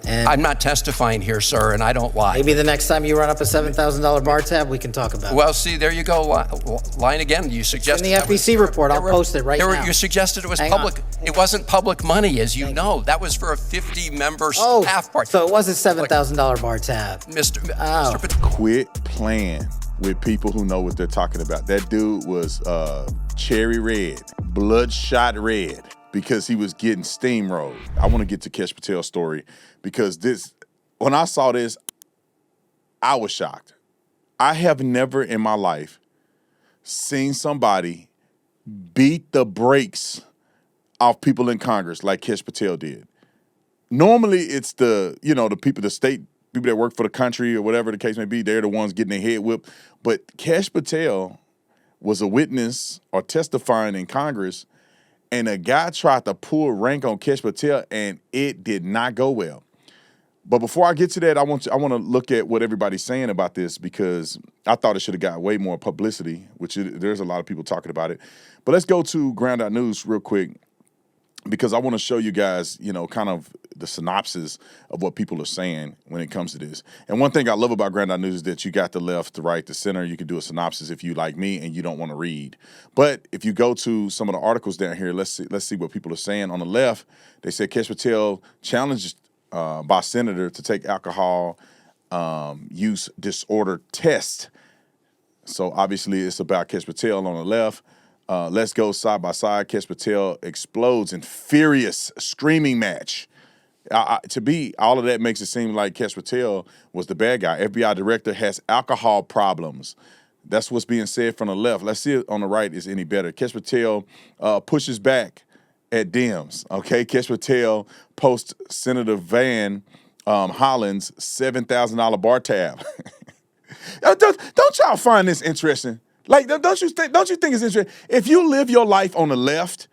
And I'm not testifying here, sir, and I don't lie. maybe the next time you run up a $7,000 bar tab, we can talk about it. Well, see, there you go, lying again. You suggested in the FEC report. I'll post it right now. You suggested it was Hang public. on. It wasn't public money, as you know. That was for a 50-member staff party. So it was a $7,000 bar tab. Mr. Patel. Quit playing with people who know what they're talking about. That dude was cherry red, bloodshot red, because he was getting steamrolled. I want to get to Kash Patel's story because when I saw this, I was shocked. I have never in my life seen somebody beat the brakes off people in Congress like Kash Patel did. Normally, it's the people, the state people that work for the country or whatever the case may be, they're the ones getting their head whipped. But Kash Patel was a witness or testifying in Congress, and a guy tried to pull rank on Kash Patel, and it did not go well. But before I get to that, I want to look at what everybody's saying about this, because I thought it should have got way more publicity, there's a lot of people talking about it. But let's go to Ground.News real quick, because I want to show you guys, kind of the synopsis of what people are saying when it comes to this. And one thing I love about Ground.News is that you got the left, the right, the center. You can do a synopsis if you like me and you don't want to read. But if you go to some of the articles down here, let's see what people are saying. On the left, they say Kash Patel challenged by senator to take alcohol use disorder test. So obviously it's about Kash Patel on the left. Let's go side by side. Kash Patel explodes in furious screaming match. To me, all of that makes it seem like Kash Patel was the bad guy. FBI director has alcohol problems. That's what's being said from the left. Let's see if on the right is any better. Kash Patel pushes back at Dems. Okay, Kash Patel posts Senator Van Hollen's $7,000 bar tab. Don't y'all find this interesting? Like, don't you think it's interesting? If you live your life on the left,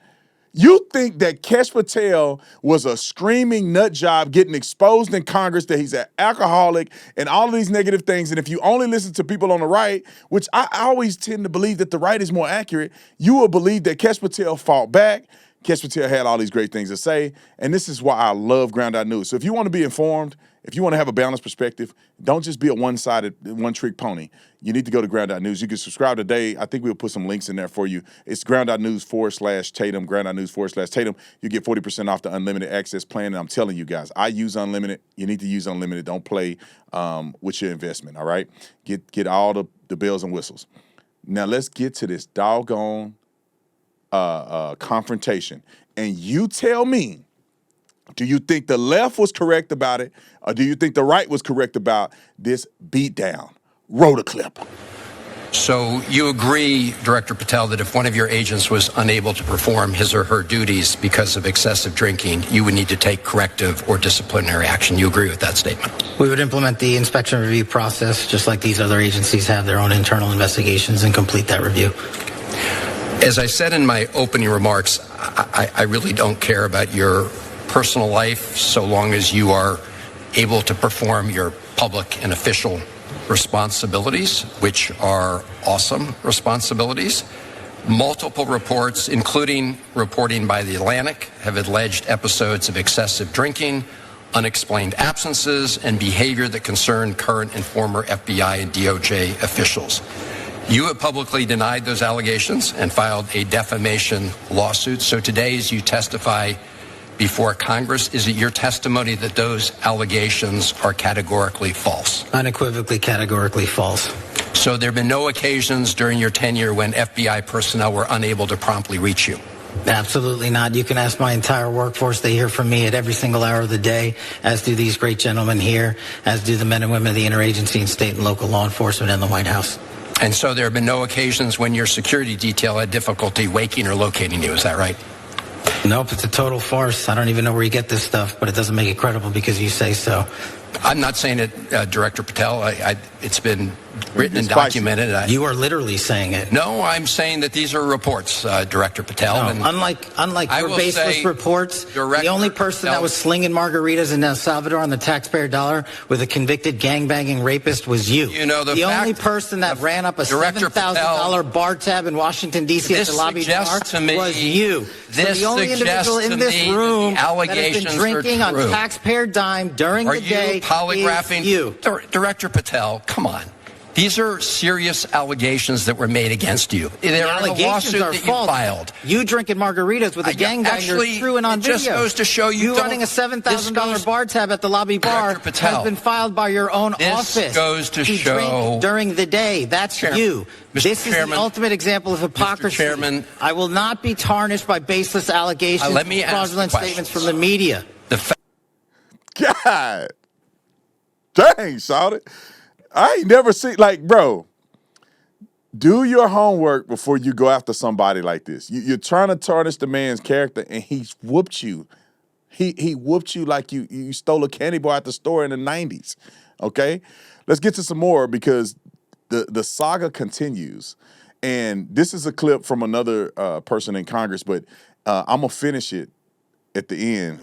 you think that Kash Patel was a screaming nut job getting exposed in Congress, that he's an alcoholic and all of these negative things. And if you only listen to people on the right, which I always tend to believe that the right is more accurate, you will believe that Kash Patel fought back. Kash Patel had all these great things to say. And this is why I love Ground.News. So if you want to be informed, if you want to have a balanced perspective, don't just be a one-sided, one-trick pony. You need to go to Ground.News. You can subscribe today. I think we'll put some links in there for you. It's Ground.News/Tatum, Ground.News/Tatum. You get 40% off the unlimited access plan. And I'm telling you guys, I use unlimited. You need to use unlimited. Don't play with your investment, all right? Get all the bells and whistles. Now let's get to this doggone confrontation. And you tell me, do you think the left was correct about it, or do you think the right was correct about this beatdown? Roll the clip. So you agree, Director Patel, that if one of your agents was unable to perform his or her duties because of excessive drinking, you would need to take corrective or disciplinary action. You agree with that statement? We would implement the inspection review process, just like these other agencies have their own internal investigations, and complete that review. As I said in my opening remarks, I really don't care about your personal life so long as you are able to perform your public and official responsibilities, which are awesome responsibilities. Multiple reports, including reporting by The Atlantic, have alleged episodes of excessive drinking, unexplained absences, and behavior that concern current and former FBI and DOJ officials. You have publicly denied those allegations and filed a defamation lawsuit. So today, as you testify before Congress, is it your testimony that those allegations are categorically false? Unequivocally, categorically false. So there have been no occasions during your tenure when FBI personnel were unable to promptly reach you? Absolutely not. You can ask my entire workforce. They hear from me at every single hour of the day, as do these great gentlemen here, as do the men and women of the interagency and state and local law enforcement in the White House. And so there have been no occasions when your security detail had difficulty waking or locating you, is that right? Nope, it's a total farce. I don't even know where you get this stuff, but it doesn't make it credible because you say so. I'm not saying it, Director Patel. It's been written and documented. You are literally saying it. No, I'm saying that these are reports, Director Patel. No, and unlike your baseless reports, the only person that was slinging margaritas in El Salvador on the taxpayer dollar with a convicted gangbanging rapist was you. You know, the only person that ran up a $7,000 bar tab in Washington, D.C. at the lobby bar was you. This the only individual in this room that has been drinking on taxpayer dime during the day polygraphing you. Director Patel, come on. These are serious allegations that were made against you. They're in a lawsuit that you filed. You drinking margaritas with a gangbanger screwing on video. It just goes to show you running a $7,000 bar tab at the lobby bar has been filed by your own office. This goes to show drink during the day. That's you. This is the ultimate example of hypocrisy. Mr. Chairman, I will not be tarnished by baseless allegations and fraudulent statements from the media. God. Dang, shout it. I ain't never seen, like, bro, do your homework before you go after somebody like this. You're trying to tarnish the man's character, and he's whooped you. He whooped you like you stole a candy bar at the store in the 90s, okay? Let's get to some more because the saga continues. And this is a clip from another person in Congress, but I'm going to finish it at the end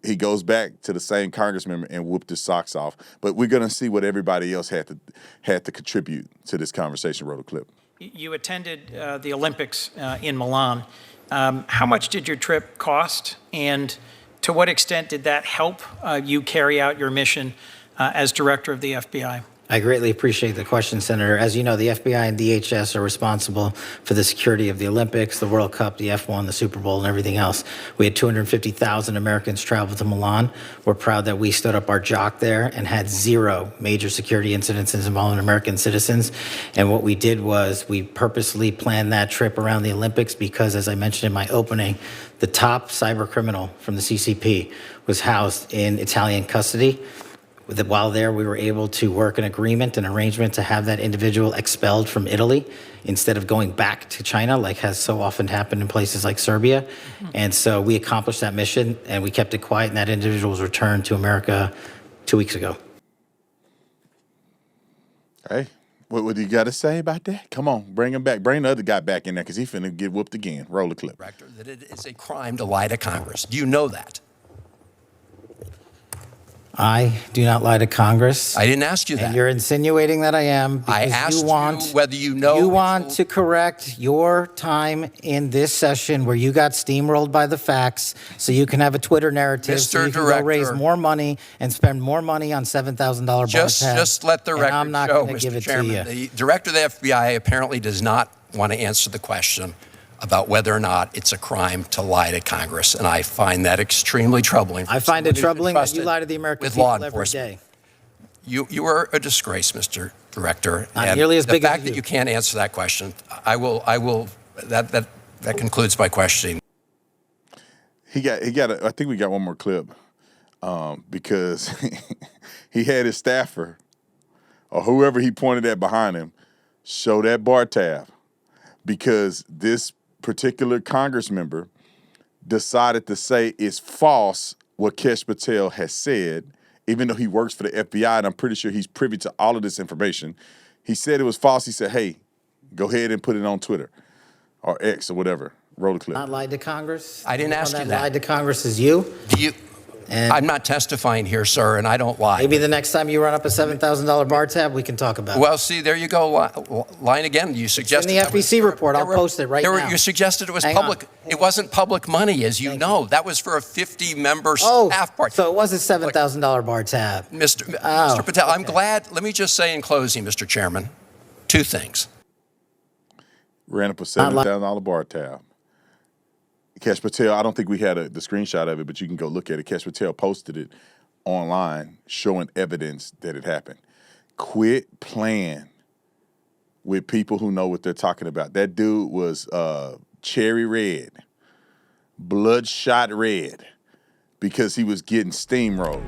he goes back to the same congressman and whooped his socks off. But we're going to see what everybody else had to contribute to this conversation. Roll a clip. You attended the Olympics in Milan. How much did your trip cost? And to what extent did that help you carry out your mission as director of the FBI? I greatly appreciate the question, Senator. As you know, the FBI and DHS are responsible for the security of the Olympics, the World Cup, the F1, the Super Bowl, and everything else. We had 250,000 Americans travel to Milan. We're proud that we stood up our jock there and had 0 major security incidents involving American citizens. And what we did was we purposely planned that trip around the Olympics because, as I mentioned in my opening, the top cyber criminal from the CCP was housed in Italian custody. While there, we were able to work an agreement, an arrangement to have that individual expelled from Italy instead of going back to China, like has so often happened in places like Serbia. Mm-hmm. And so we accomplished that mission, and we kept it quiet, and that individual was returned to America 2 weeks ago. Hey, what do you got to say about that? Come on, bring him back. Bring the other guy back in there because he's finna get whooped again. Roll the clip. Director, that it is a crime to lie to Congress. Do you know that? I do not lie to Congress. I didn't ask you that. And you're insinuating that I am because I asked you whether you know. You want to correct your time in this session where you got steamrolled by the facts so you can have a Twitter narrative so you can go raise more money and spend more money on $7,000 bar tabs. Just let the record show, I'm not going to give it to you. The director of the FBI apparently does not want to answer the question about whether or not it's a crime to lie to Congress, and I find that extremely troubling. I find it troubling that you lie to the American people every day. You are a disgrace, Mr. Director. Not nearly as big as you. The fact that you can't answer that question, I will. That concludes my questioning. I think we got one more clip because he had his staffer or whoever he pointed at behind him show that bar tab because this particular Congress member decided to say it's false what Kash Patel has said, even though he works for the FBI, and I'm pretty sure he's privy to all of this information. He said it was false. He said, hey, go ahead and put it on Twitter or X or whatever. Roll the clip. Not lied to Congress? I didn't ask you that. Lied to Congress is you? I'm not testifying here, sir, and I don't lie. Maybe the next time you run up a $7,000 bar tab, we can talk about it. Well, see, there you go. Lying again. You suggested in the FEC report. I'll post it right now. You suggested it was public. It wasn't public money, as you know. That was for a 50-member staff party. So it was a $7,000 bar tab. Mr. Patel, I'm glad. Let me just say in closing, Mr. Chairman, 2 things. Ran up a $7,000 bar tab. Kash Patel, I don't think we had the screenshot of it, but you can go look at it. Kash Patel posted it online showing evidence that it happened. Quit playing with people who know what they're talking about. That dude was cherry red, bloodshot red, because he was getting steamrolled.